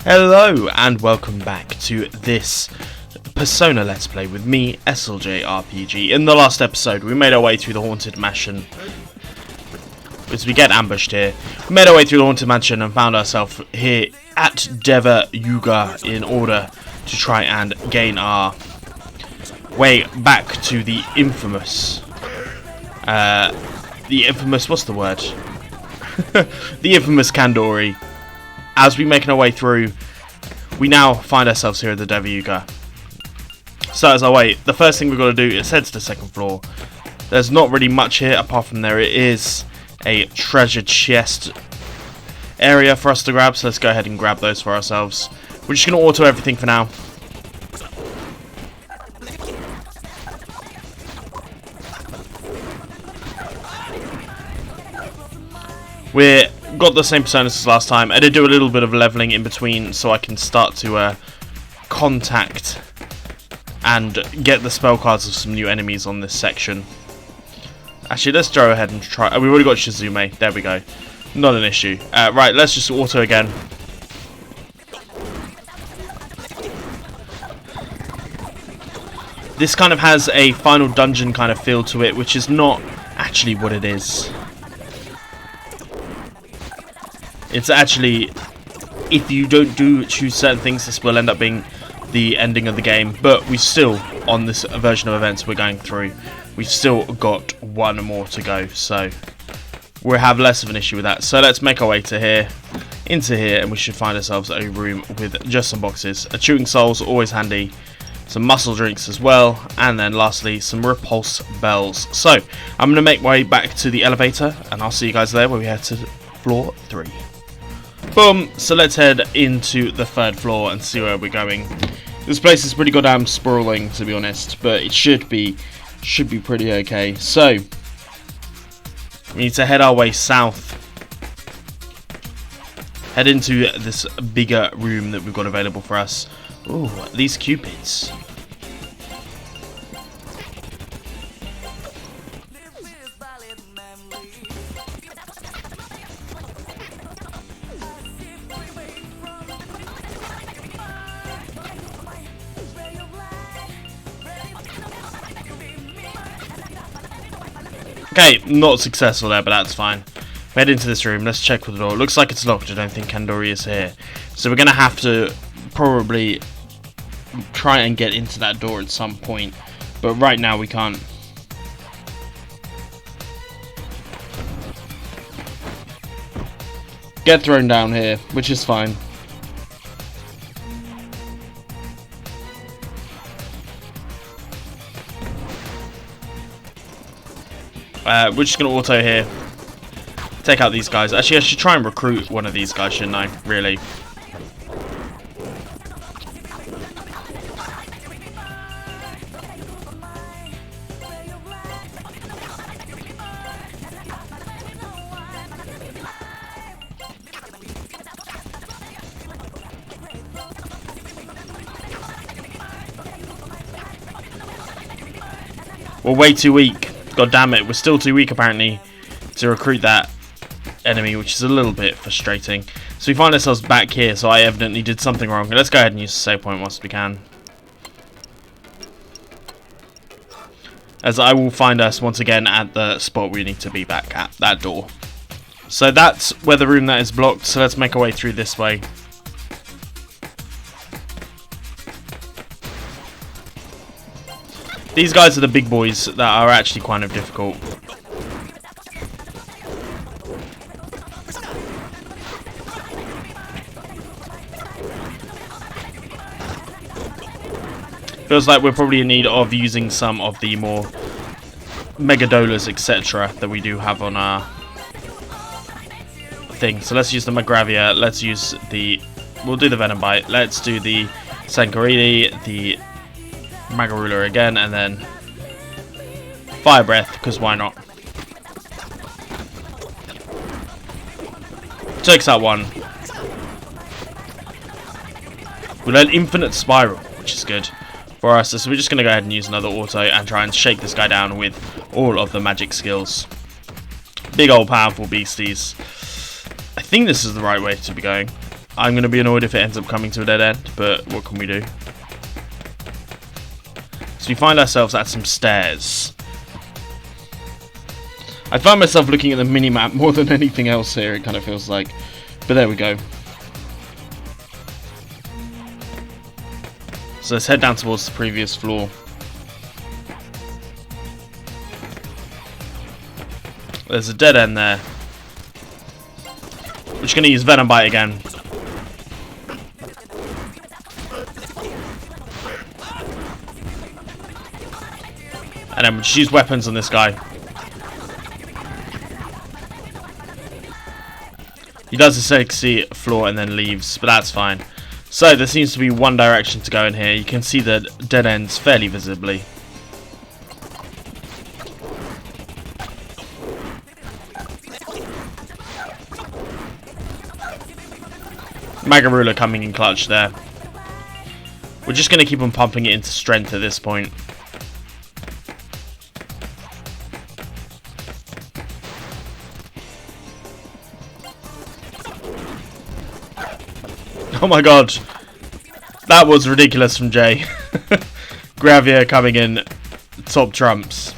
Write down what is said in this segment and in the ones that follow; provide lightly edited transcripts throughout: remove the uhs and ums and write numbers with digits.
Hello and welcome back to this Persona Let's Play with me, SLJ RPG. In the last episode we made our way through the Haunted Mansion. As we get ambushed here, we made our way through the Haunted Mansion and found ourselves here at Deva Yuga in order to try and gain our way back to the infamous, what's the word? The infamous Kandori. As we're making our way through, we now find ourselves here at the Deva Yuga. So as I wait, the first thing we've got to do is head to the second floor. There's not really much here apart from there is a treasure chest area for us to grab, so let's go ahead and grab those for ourselves. We're just going to auto everything for now. We've got the same personas as last time. I did do a little bit of leveling in between so I can start to contact and get the spell cards of some new enemies on this section. Actually, let's go ahead and try. We've already got Shizume. There we go. Not an issue. Right, let's just auto again. This kind of has a final dungeon kind of feel to it, which is not actually what it is. It's actually, if you don't choose certain things, this will end up being the ending of the game. But we still, on this version of events we're going through, we've still got one more to go. So we'll have less of an issue with that. So let's make our way to here, into here, and we should find ourselves a room with just some boxes. A chewing soul's always handy. Some muscle drinks as well, and then lastly some repulse bells. So I'm going to make my way back to the elevator, and I'll see you guys there where we head to floor 3. Boom! So let's head into the third floor and see where we're going. This place is pretty goddamn sprawling, to be honest, but it should be pretty okay. So we need to head our way south. Head into this bigger room that we've got available for us. Ooh, these cupids. Okay, not successful there, but that's fine. Head into this room, let's check for the door. Looks like it's locked, I don't think Kandori is here. So we're going to have to probably try and get into that door at some point. But right now we can't. Get thrown down here, which is fine. We're just going to auto here. Take out these guys. Actually, I should try and recruit one of these guys, shouldn't I? Really. We're way too weak. God damn it, we're still too weak apparently to recruit that enemy, which is a little bit frustrating. So we find ourselves back here, so I evidently did something wrong. Let's go ahead and use the save point whilst we can. As I will find us once again at the spot we need to be back at, that door. So that's where the room that is blocked, so let's make our way through this way. These guys are the big boys that are actually kind of difficult. Feels like we're probably in need of using some of the more Megadolas, etc. that we do have on our thing. So let's use the Magravia, let's use the... we'll do the Venom Bite, let's do the Sankarili, the Magarula again, and then Fire Breath, because why not? Takes out one. We learn Infinite Spiral, which is good for us. So we're just going to go ahead and use another auto and try and shake this guy down with all of the magic skills. Big old powerful beasties. I think this is the right way to be going. I'm going to be annoyed if it ends up coming to a dead end, but what can we do? So we find ourselves at some stairs. I find myself looking at the mini-map more than anything else here, it kind of feels like. But there we go. So let's head down towards the previous floor. There's a dead end there. We're just going to use Venom Bite again. And then we'll just use weapons on this guy. He does a sexy floor and then leaves, but that's fine. So there seems to be one direction to go in here. You can see the dead ends fairly visibly. Magarula coming in clutch there. We're just going to keep on pumping it into strength at this point. Oh my god. That was ridiculous from Jay. Gravier coming in top trumps.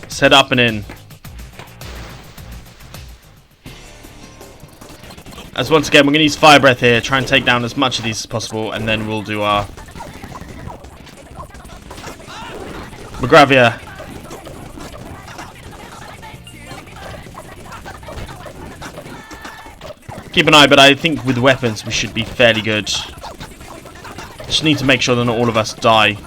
Set up and in. As once again, we're going to use Fire Breath here, try and take down as much of these as possible, and then we'll do our Magravia. Keep an eye, but I think with weapons we should be fairly good. Just need to make sure that not all of us die.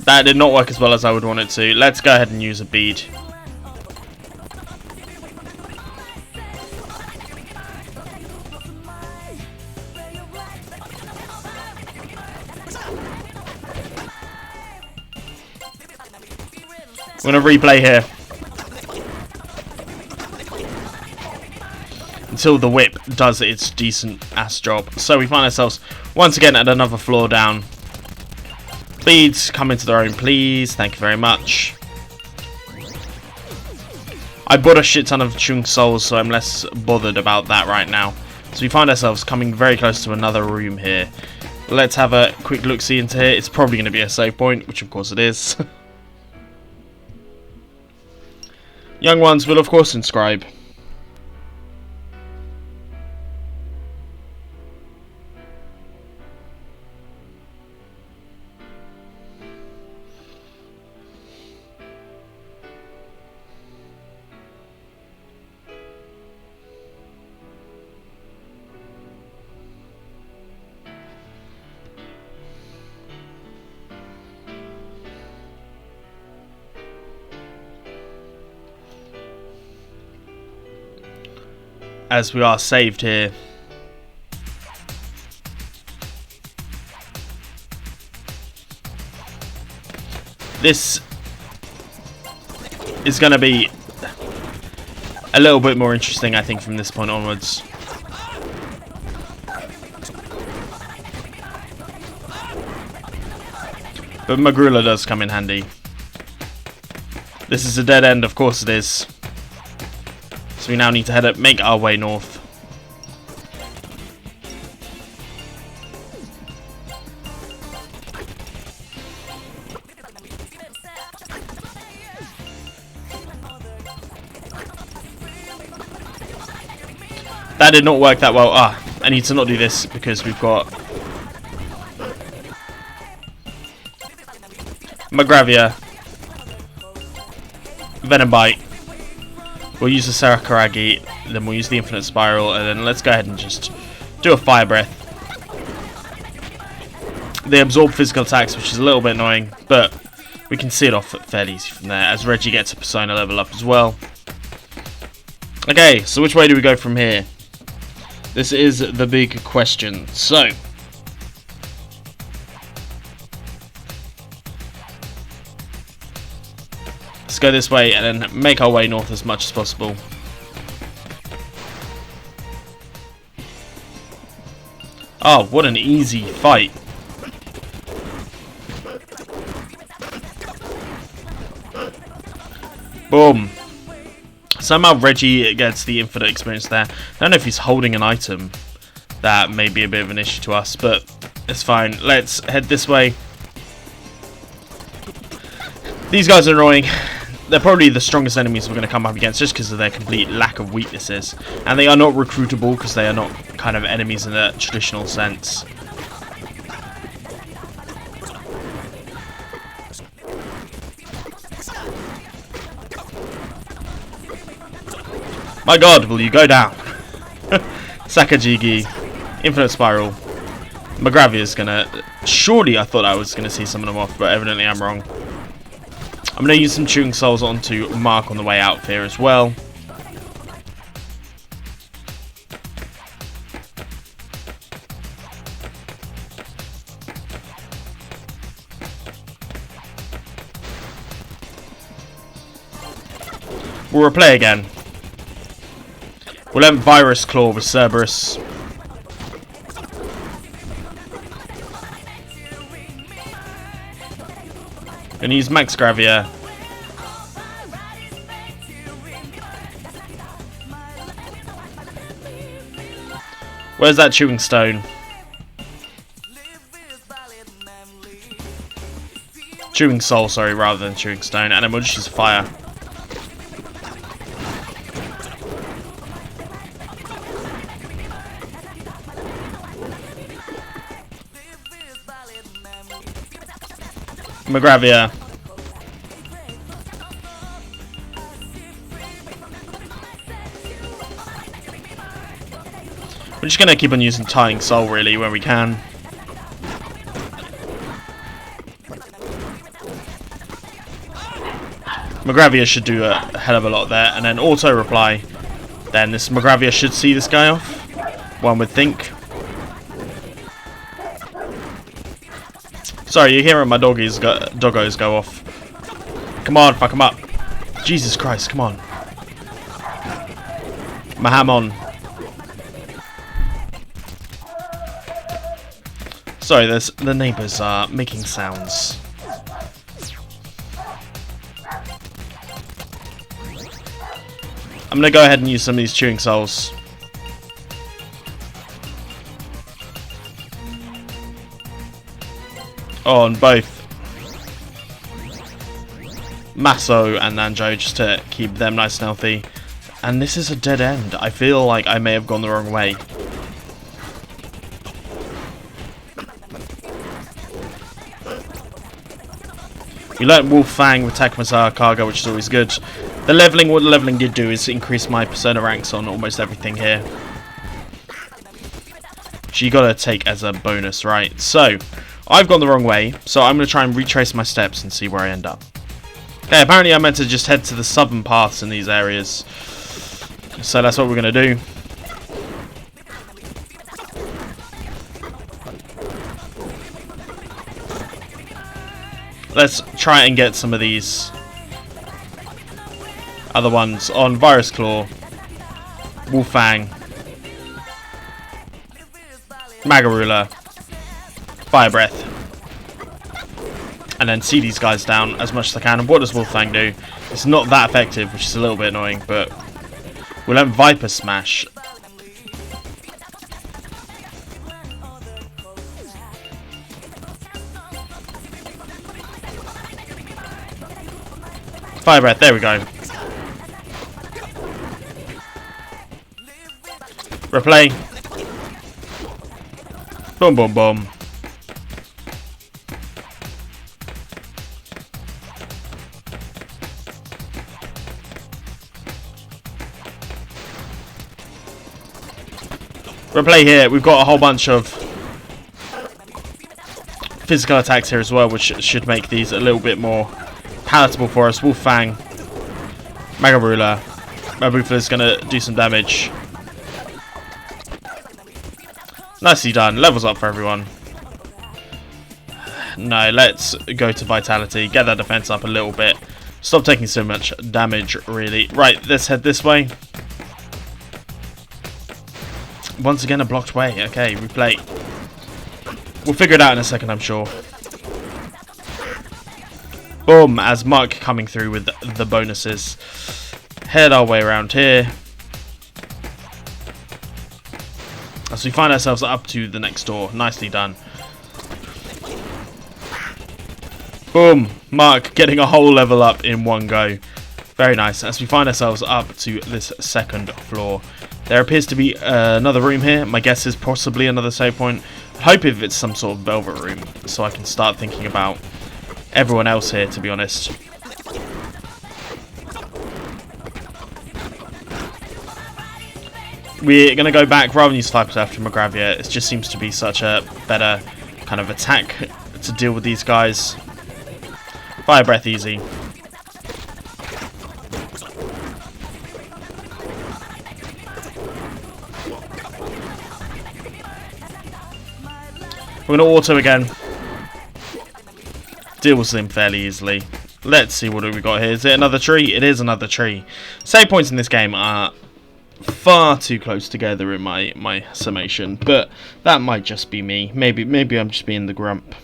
That did not work as well as I would want it to. Let's go ahead and use a bead. We're going to replay here. Until the whip does its decent ass job. So we find ourselves once again at another floor down. Beads, come into their own, please. Thank you very much. I bought a shit ton of Chunk Souls, so I'm less bothered about that right now. So we find ourselves coming very close to another room here. Let's have a quick look-see into here. It's probably going to be a save point, which of course it is. Young ones will of course inscribe. As we are saved here. This is going to be a little bit more interesting, I think, from this point onwards. But Magrula does come in handy. This is a dead end, of course it is. So we now need to make our way north. That did not work that well. I need to not do this because we've got Magravia, Venom Bite. We'll use the Sarakaragi, then we'll use the Infinite Spiral, and then let's go ahead and just do a Fire Breath. They absorb physical attacks, which is a little bit annoying, but we can see it off fairly easy from there, as Reggie gets a Persona level up as well. Okay, so which way do we go from here? This is the big question. So, let's go this way and then make our way north as much as possible. Oh, what an easy fight. Boom. Somehow Reggie gets the infinite experience there. I don't know if he's holding an item. That may be a bit of an issue to us, but it's fine. Let's head this way. These guys are annoying. They're probably the strongest enemies we're going to come up against just because of their complete lack of weaknesses. And they are not recruitable because they are not kind of enemies in a traditional sense. My god, will you go down? Sakajigi. Infinite Spiral. Magravia is going to... Surely I thought I was going to see some of them off, but evidently I'm wrong. I'm going to use some Shooting Souls onto Mark on the way out here as well. We'll replay again. We'll have Virus Claw with Cerberus. Gonna use Max Gravia. Where's that Chewing Stone? Chewing Soul, sorry, rather than Chewing Stone. And then we'll just use Fire. Magravia. We're just going to keep on using Tying Soul really when we can. Magravia should do a hell of a lot there. And then auto reply. Then this Magravia should see this guy off. One would think. Sorry, you're hearing my doggos go off. Come on, fuck him up. Jesus Christ, come on. Mahamon. Sorry, the neighbours are making sounds. I'm going to go ahead and use some of these Chewing Souls. On both Maso and Nanjo, just to keep them nice and healthy. And this is a dead end. I feel like I may have gone the wrong way. We learnt Wolf Fang with Takumasar Cargo, which is always good. The leveling, what the leveling did do is increase my persona ranks on almost everything here. Which you gotta take as a bonus, right? So I've gone the wrong way, so I'm going to try and retrace my steps and see where I end up. Okay, apparently I'm meant to just head to the southern paths in these areas. So that's what we're going to do. Let's try and get some of these other ones on Virus Claw, Wolf Fang, Magarula, Fire Breath, and then see these guys down as much as I can. And what does Wolf Fang do? It's not that effective, which is a little bit annoying, but we'll have Viper Smash. Fire Breath, there we go. Replay. Boom, boom, boom. Replay here. We've got a whole bunch of physical attacks here as well, which should make these a little bit more palatable for us. Wolf Fang, Magarula. Mabufa going to do some damage. Nicely done. Levels up for everyone. No, let's go to Vitality. Get that defense up a little bit. Stop taking so much damage, really. Right, let's head this way. Once again, a blocked way. Okay, replay. We'll figure it out in a second, I'm sure. Boom, as Mark coming through with the bonuses. Head our way around here. As we find ourselves up to the next door. Nicely done. Boom, Mark getting a whole level up in one go. Very nice. As we find ourselves up to this second floor. There appears to be another room here. My guess is possibly another save point. I hope if it's some sort of velvet room, so I can start thinking about everyone else here, to be honest. We're going to go back rather than use Fly Cleft from Magravia. It just seems to be such a better kind of attack to deal with these guys. Fire Breath easy. We're going to auto again. Deal with him fairly easily. Let's see what we got here. Is it another tree? It is another tree. Save points in this game are far too close together in my summation, but that might just be me. Maybe I'm just being the grump.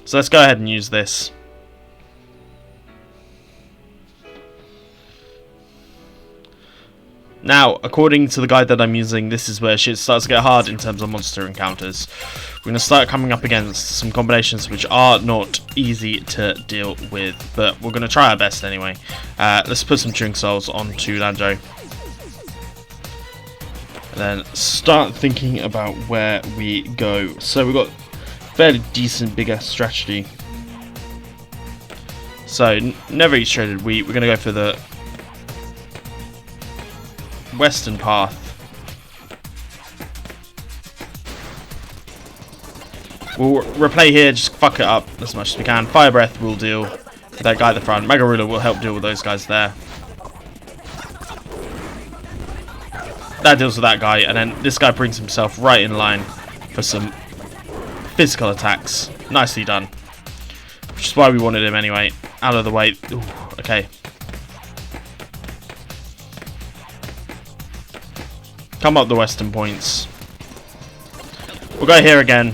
So let's go ahead and use this. Now, according to the guide that I'm using, this is where shit starts to get hard in terms of monster encounters. We're going to start coming up against some combinations which are not easy to deal with, but we're going to try our best anyway. Let's put some Chunk Souls onto Lanjo. And then start thinking about where we go. So we've got fairly decent bigger strategy. So, never eat shredded wheat. We're going to go for the western path. We'll replay here, just fuck it up as much as we can. Fire Breath will deal with that guy at the front. Megarula will help deal with those guys there. That deals with that guy, and then this guy brings himself right in line for some physical attacks. Nicely done. Which is why we wanted him anyway. Out of the way. Ooh, okay. Come up the western points. We'll go here again.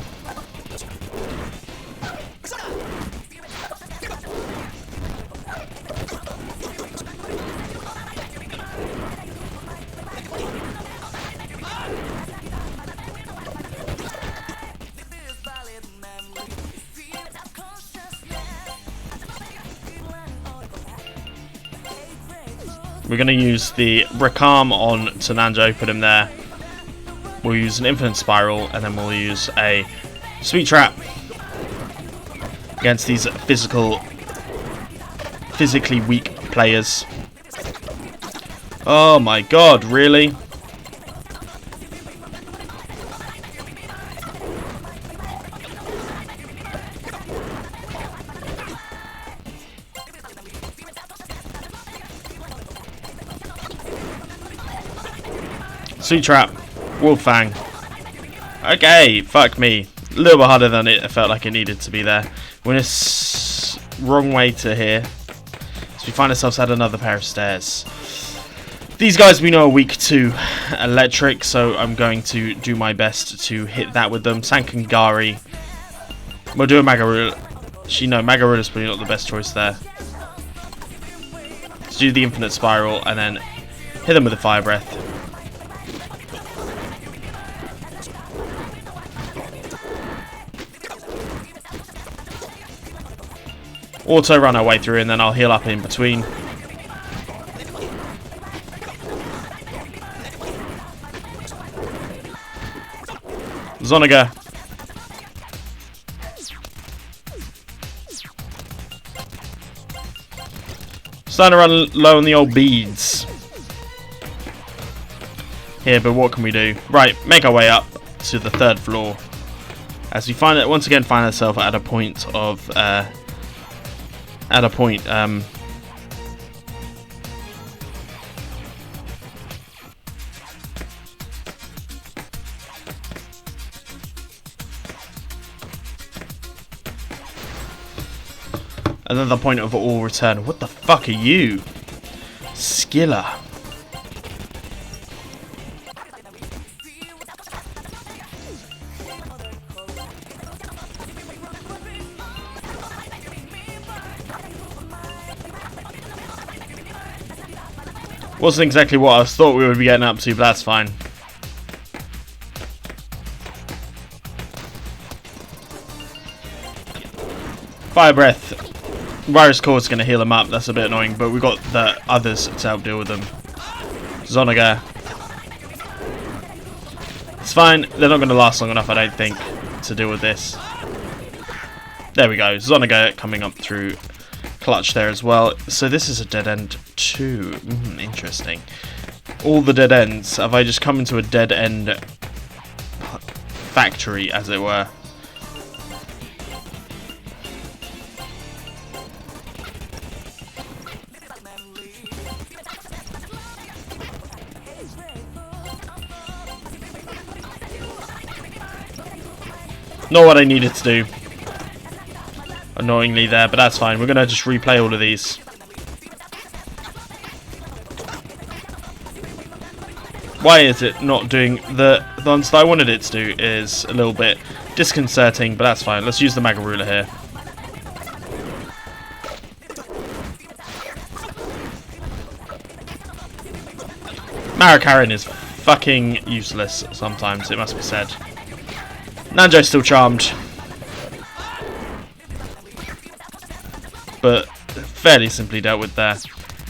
We're going to use the Brick Arm on Nanjo, put him there. We'll use an Infinite Spiral, and then we'll use a Sweet Trap against these physically weak players. Oh my god, really? Sweet Trap. Wolf Fang. Okay, fuck me. A little bit harder than it felt like it needed to be there. We're in a wrong way to here. So we find ourselves at another pair of stairs. These guys we know are weak to electric, so I'm going to do my best to hit that with them. Sankangari. We'll do a Magarula. Actually, no, Magarula's probably not the best choice there. Let's do the Infinite Spiral and then hit them with a Fire Breath. Auto run our way through and then I'll heal up in between. Zoniga. Starting to run low on the old beads here, but what can we do? Right, make our way up to the third floor as we once again find ourselves at a point of another point of all return. What the fuck are you? Skiller. Wasn't exactly what I thought we would be getting up to, but that's fine. Fire Breath. Virus Core is going to heal him up. That's a bit annoying, but we've got the others to help deal with them. Zonaga. It's fine. They're not going to last long enough, I don't think, to deal with this. There we go. Zonaga coming up through clutch there as well. So this is a dead end too. Interesting. All the dead ends. Have I just come into a dead end factory, as it were? Not what I needed to do. Annoyingly there, but that's fine. We're going to just replay all of these. Why is it not doing the ones that I wanted it to do is a little bit disconcerting, but that's fine. Let's use the Mega Ruler here. Marikarin is fucking useless sometimes, it must be said. Nanjo's still charmed, but fairly simply dealt with there.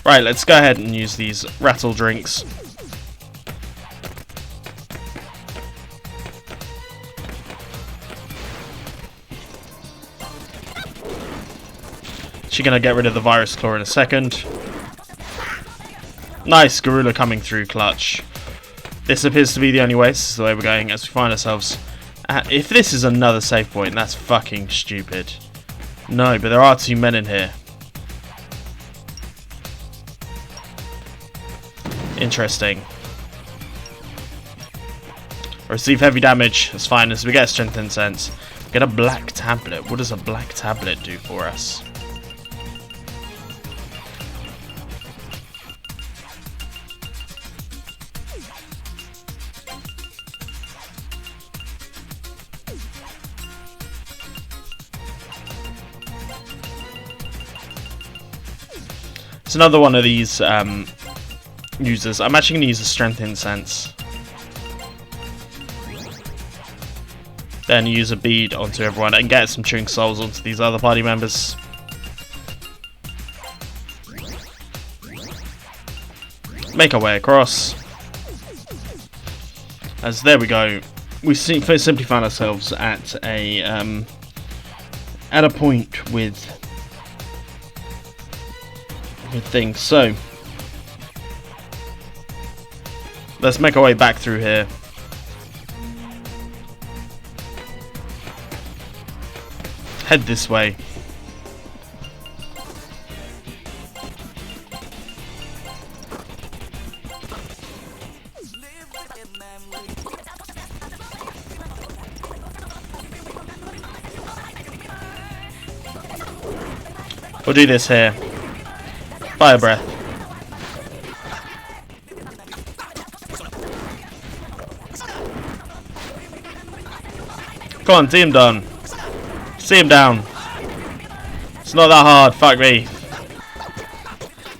Right, let's go ahead and use these rattle drinks. She's gonna get rid of the Virus Claw in a second. Nice, Garula coming through clutch. This appears to be the only way. This is the way we're going as we find ourselves. If this is another save point, that's fucking stupid. No, but there are two men in here. Interesting. Receive heavy damage. That's fine. As we get a strengthened sense, get a black tablet. What does a black tablet do for us? It's another one of these users. I'm actually going to use a strengthened sense. Then use a bead onto everyone and get some chunk souls onto these other party members. Make our way across. As there we go. We simply found ourselves at a point with things. So let's make our way back through here. Head this way. We'll do this here. Fire Breath. Come on, see him done. See him down. It's not that hard, fuck me.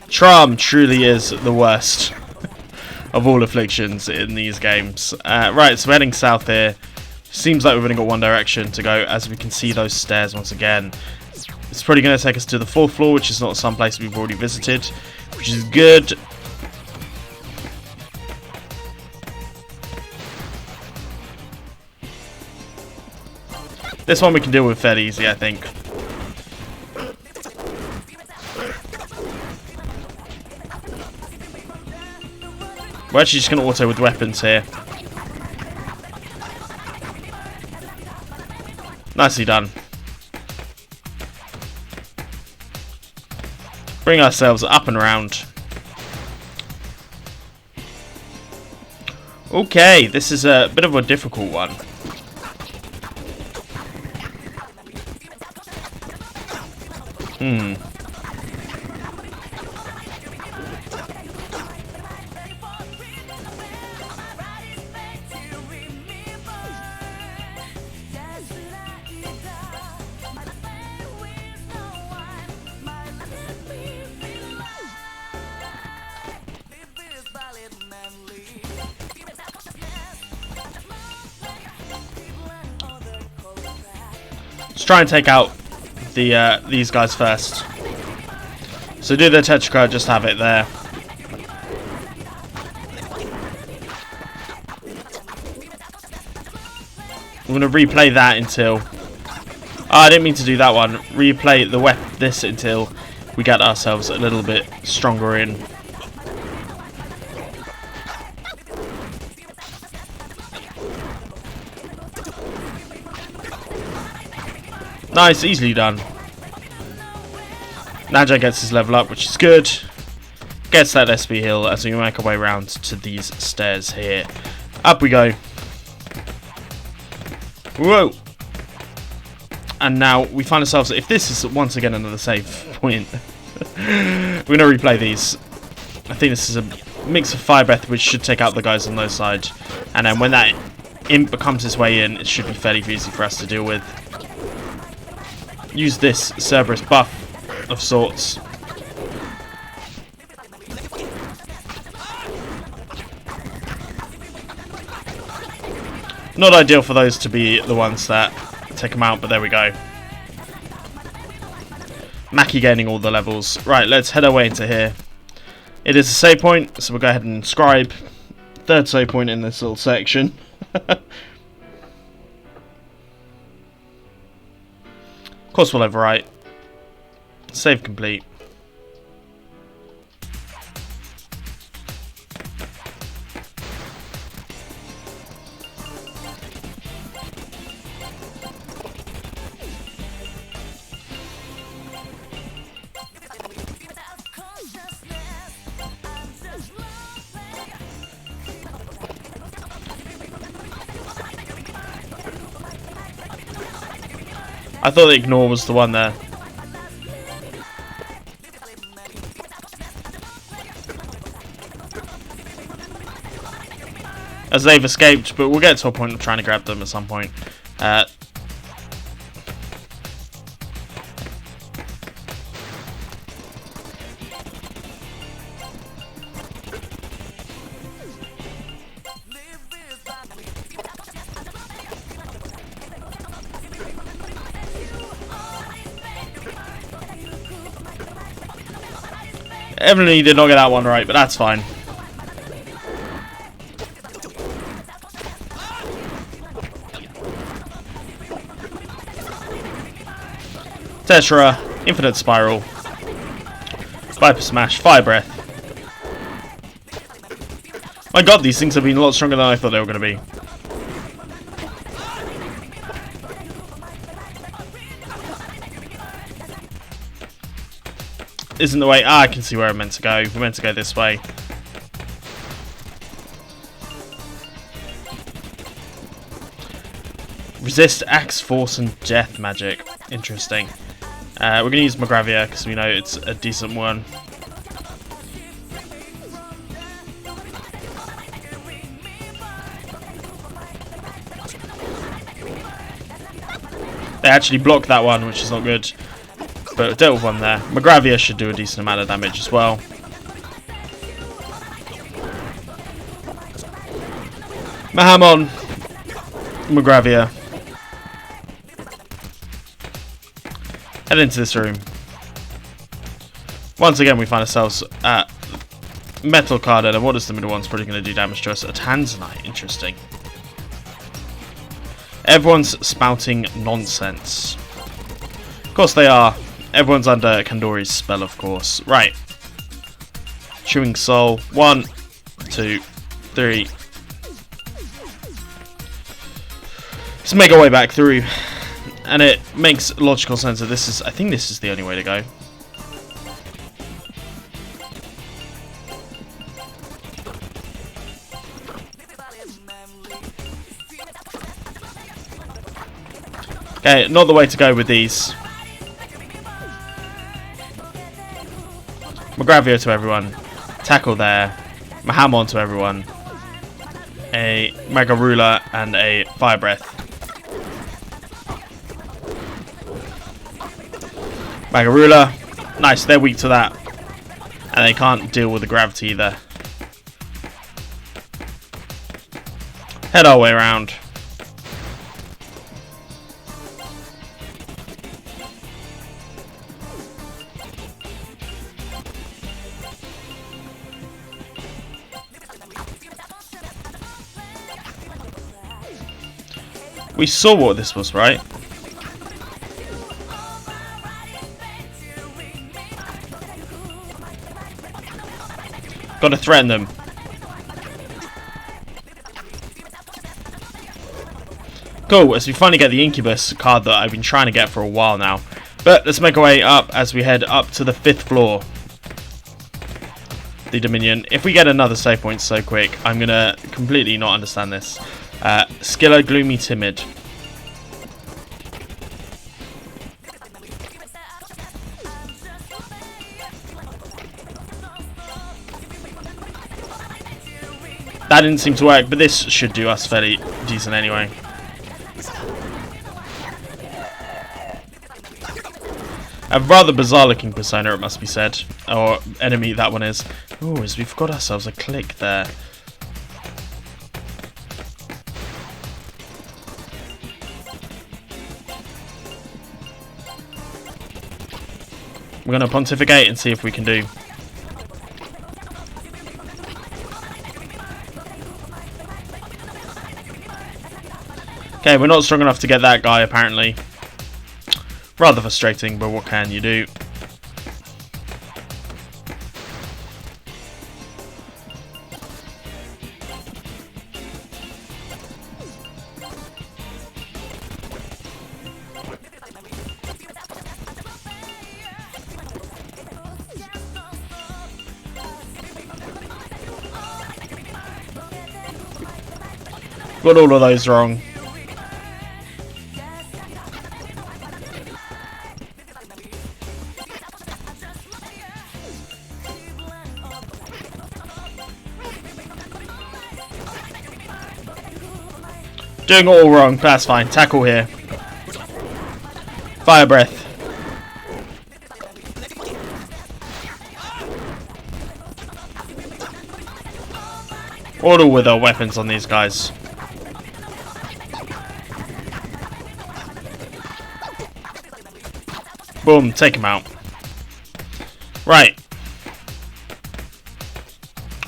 Charm truly is the worst of all afflictions in these games. Right, so we're heading south here. Seems like we've only got one direction to go, as we can see those stairs once again. It's probably going to take us to the 4th floor, which is not some place we've already visited, which is good. This one we can deal with fairly easy, I think. We're actually just going to auto with weapons here. Nicely done. Bring ourselves up and around. Okay, this is a bit of a difficult one. Let's try and take out the these guys first. So do the Tetracard, just have it there. I'm going to replay that until... Oh, I didn't mean to do that one. Replay this until we get ourselves a little bit stronger in. Nice, easily done. Naja gets his level up, which is good. Gets that SP heal as we make our way around to these stairs here. Up we go. Whoa! And now we find ourselves, if this is once again another save point, we're going to replay these. I think this is a mix of fire breath, which should take out the guys on those sides. And then when that imp becomes his way in, it should be fairly easy for us to deal with. Use this Cerberus buff of sorts. Not ideal for those to be the ones that take them out, but there we go. Maki gaining all the levels. Right, let's head our way into here. It is a save point, so we'll go ahead and inscribe. Third save point in this little section. Of course we'll overwrite. Save complete. I thought the ignore was the one there. As they've escaped, but we'll get to a point of trying to grab them at some point. Evidently did not get that one right, but that's fine. Tetra, Infinite Spiral, Viper Smash, Fire Breath. My god, these things have been a lot stronger than I thought they were going to be. Isn't the way... Ah, I can see where I'm meant to go. We're meant to go this way. Resist Axe, Force, and Death magic. Interesting. We're going to use Magravia because we know it's a decent one. They actually blocked that one, which is not good. But dealt with one there. Magravia should do a decent amount of damage as well. Mahamon. Magravia. Head into this room. Once again we find ourselves at Metal Carded, and what is the middle one's probably going to do damage to us? A Tanzanite, interesting. Everyone's spouting nonsense. Of course they are. Everyone's under Kandori's spell, of course. Right. Chewing Soul. 1, 2, 3. Let's make our way back through. And it makes logical sense that this is... I think this is the only way to go. Okay, not the way to go with these. Magravia to everyone. Tackle there. Mahamon to everyone. A Mega Ruler and a Fire Breath. Mega Ruler. Nice, they're weak to that. And they can't deal with the gravity either. Head our way around. We saw what this was, right? Gotta threaten them. Cool, as we finally get the Incubus card that I've been trying to get for a while now. But let's make our way up as we head up to the 5th floor. The Dominion. If we get another save point so quick, I'm gonna completely not understand this. Skiller, Gloomy, Timid. That didn't seem to work, but this should do us fairly decent anyway. A rather bizarre looking persona, it must be said. Or enemy that one is. Oh, as we've got ourselves a click there. We're going to pontificate and see if we can do. Okay, we're not strong enough to get that guy apparently. Rather frustrating, but what can you do? Got all of those wrong. Doing it all wrong, that's fine. Tackle here. Fire breath. Order with our weapons on these guys. Boom, take him out. Right.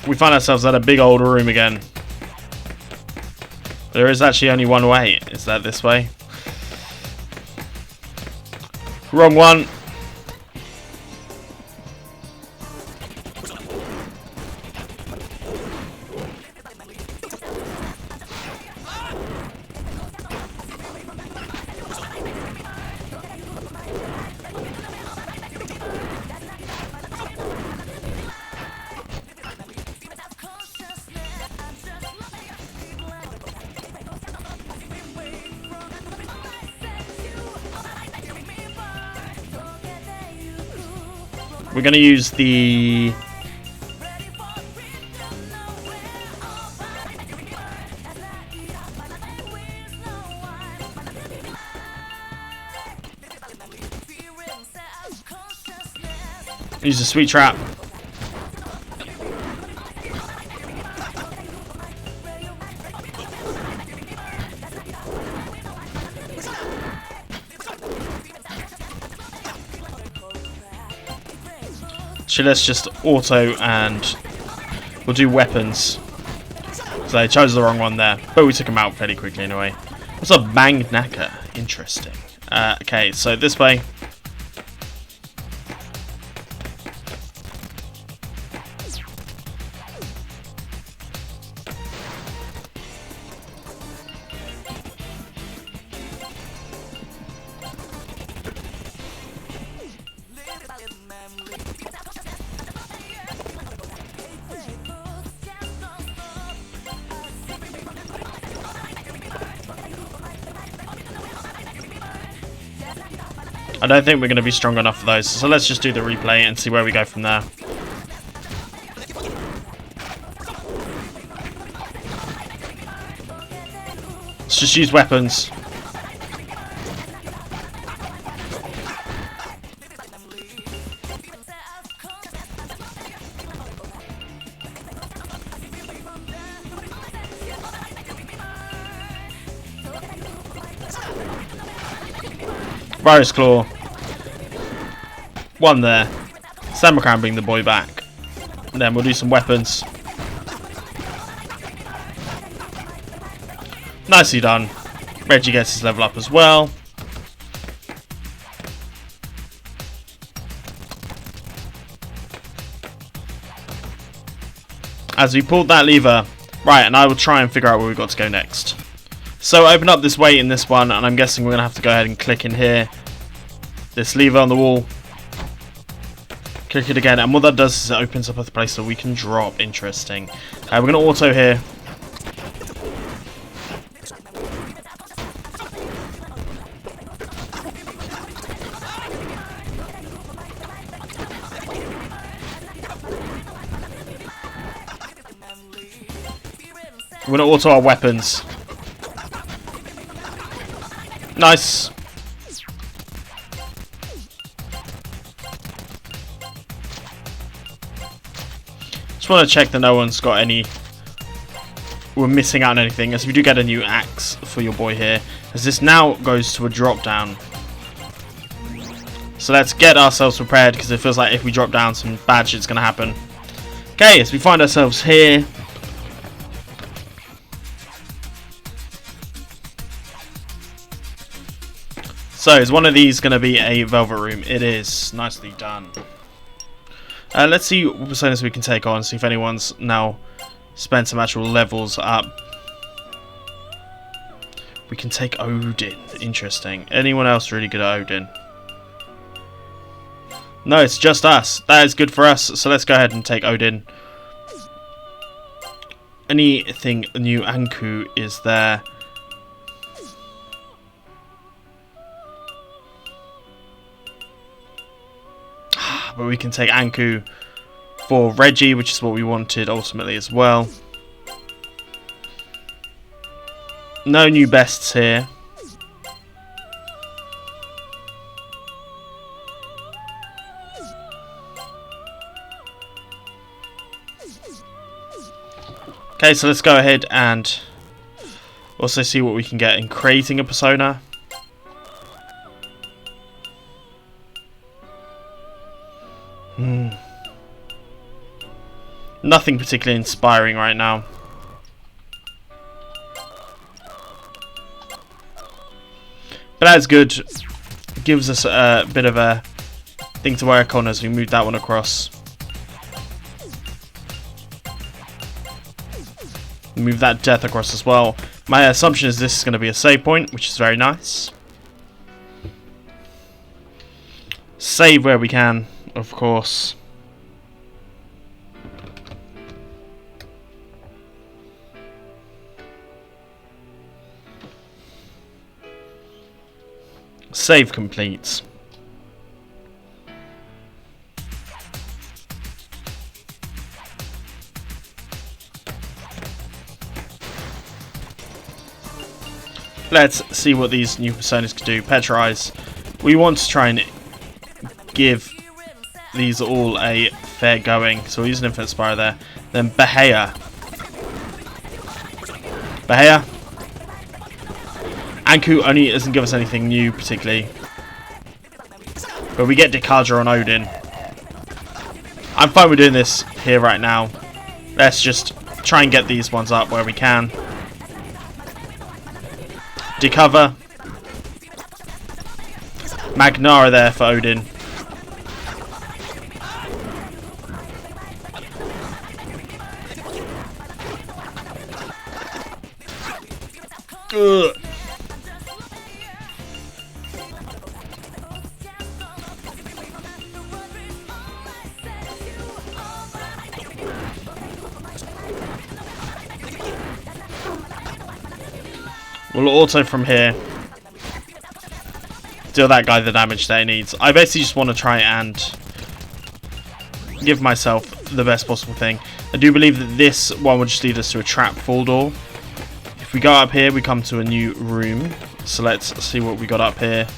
We find ourselves at a big old room again. There is actually only one way. Is that this way? Wrong one. We're going to use the... use the sweet trap. So let's just auto and we'll do weapons. So I chose the wrong one there, but we took him out fairly quickly anyway. What's a banged knacker? Interesting. Okay, so this way. I don't think we're going to be strong enough for those, so let's just do the replay and see where we go from there. Let's just use weapons. Virus Claw. One there. Samurai can bring the boy back. And then we'll do some weapons. Nicely done. Reggie gets his level up as well. As we pulled that lever, right, and I will try and figure out where we've got to go next. So open up this way in this one, and I'm guessing we're going to have to go ahead and click in here. This lever on the wall. Click it again, and what that does is it opens up a place that we can drop. Interesting. We're going to auto here. We're going to auto our weapons. Nice. Just want to check that no one's got any... We're missing out on anything, as we do get a new axe for your boy here, as this now goes to a drop down. So let's get ourselves prepared, because it feels like if we drop down, some bad shit's going to happen. Okay, as we find ourselves here. So, is one of these going to be a velvet room? It is. Nicely done. Let's see what personas we can take on, see if anyone's now spent some actual levels up. We can take Odin. Interesting. Anyone else really good at Odin? No, it's just us. That is good for us, so let's go ahead and take Odin. Anything new? Anku is there. But we can take Anku for Reggie, which is what we wanted ultimately as well. No new bests here. Okay, so let's go ahead and also see what we can get in creating a persona. Nothing particularly inspiring right now. But that's good. It gives us a bit of a thing to work on as we move that one across. Move that death across as well. My assumption is this is going to be a save point, which is very nice. Save where we can, of course. Save complete. Let's see what these new personas can do. Petrize. We want to try and give these all a fair going. So we'll use an Infinite Spire there. Then Bahia. Bahia. Anku only doesn't give us anything new particularly. But we get Dekadra on Odin. I'm fine with doing this here right now. Let's just try and get these ones up where we can. Decover. Magnara there for Odin. Ugh. We'll auto from here. Deal that guy the damage that he needs. I basically just want to try and give myself the best possible thing. I do believe that this one will just lead us to a trap full door. If we go up here, we come to a new room. So let's see what we got up here.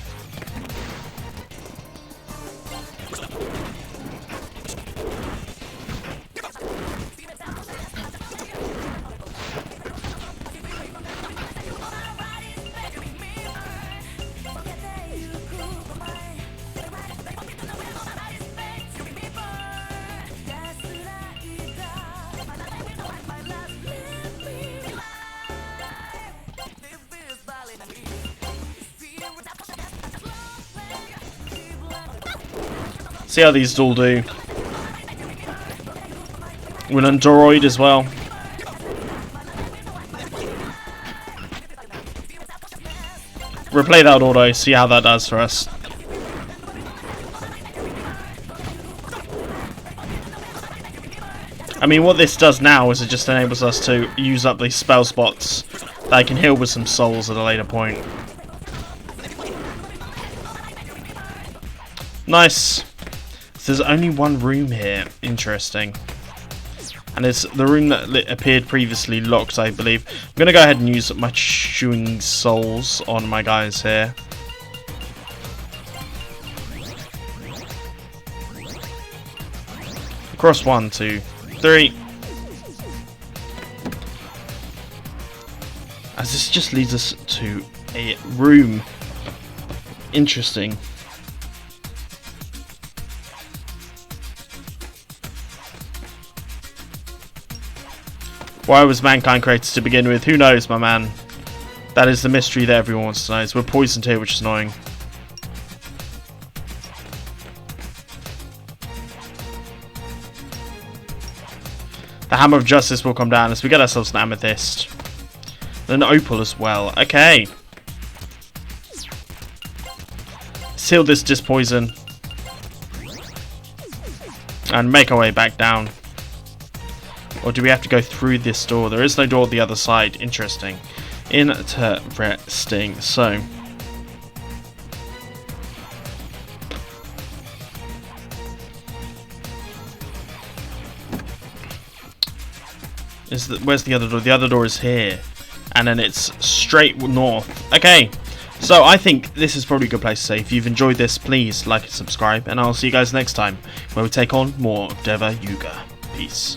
See how these all do. With an android as well. Replay that auto, see how that does for us. I mean, what this does now is it just enables us to use up these spell spots that I can heal with some souls at a later point. Nice. So there's only one room here. Interesting. And it's the room that appeared previously locked, I believe. I'm going to go ahead and use my chewing souls on my guys here. Across 1, 2, 3. As this just leads us to a room. Interesting. Why was mankind created to begin with? Who knows, my man? That is the mystery that everyone wants to know. So we're poisoned here, which is annoying. The Hammer of Justice will come down as we get ourselves an amethyst. And an opal as well. Okay. Seal this dispoison. And make our way back down. Or do we have to go through this door? There is no door at the other side. Interesting. Interesting. So. Where's the other door? The other door is here. And then it's straight north. Okay. So I think this is probably a good place to say. If you've enjoyed this, please like and subscribe. And I'll see you guys next time, where we take on more of Deva Yuga. Peace.